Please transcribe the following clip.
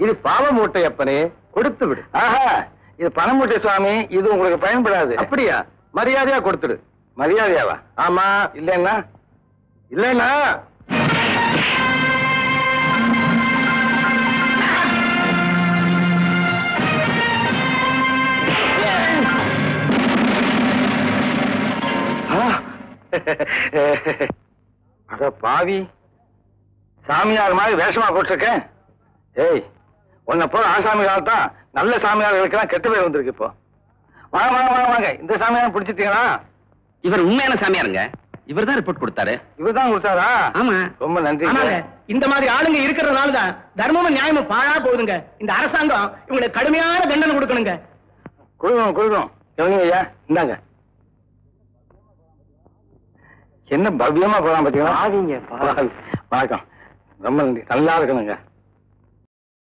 இது பாவ மூட்டை அப்பனே, கொடுத்து விடு. ஆஹா, இது பண மூட்டை சுவாமி, இது உங்களுக்கு பயன்படாது. அப்படியா? மரியாதையா கொடுத்துடு. மரியாதையாவா? ஆமா. இல்லைன்னா இல்லைன்னா அட பாவி, சாமியார் மாதிரி வேஷமா போட்டிருக்கேன். ஏய், உன்னை போல ஆசாமி காலத்தான் நல்ல சாமியார்களுக்கெல்லாம் கெட்ட பேர் வந்திருக்கு. இப்போ வாங்க வாங்க வாங்க வாங்க, இந்த சாமியார் பிடிச்சிட்டீங்களா? இவர் உண்மையான சாமியாருங்க. இவர் தான் ரிப்போர்ட் கொடுத்தாரு. இவர் தான் கொடுத்தாரா? ஆமா. ரொம்ப நன்றி. இந்த மாதிரி ஆளுங்க இருக்கிறதுனாலதான் தர்மமும் நியாயமும் பாழா போகுதுங்க. இந்த அரசாங்கம் இவங்களுக்கு கடுமையான தண்டனை கொடுக்கணுங்க. கொடுக்கணும் கொடுக்கணும். எவங்க ஐயா, இந்தாங்க. என்ன பவ்யமா போலாம் பாத்தீங்களா? வணக்கம். ரொம்ப நன்றி. நல்லா இருக்கணுங்க.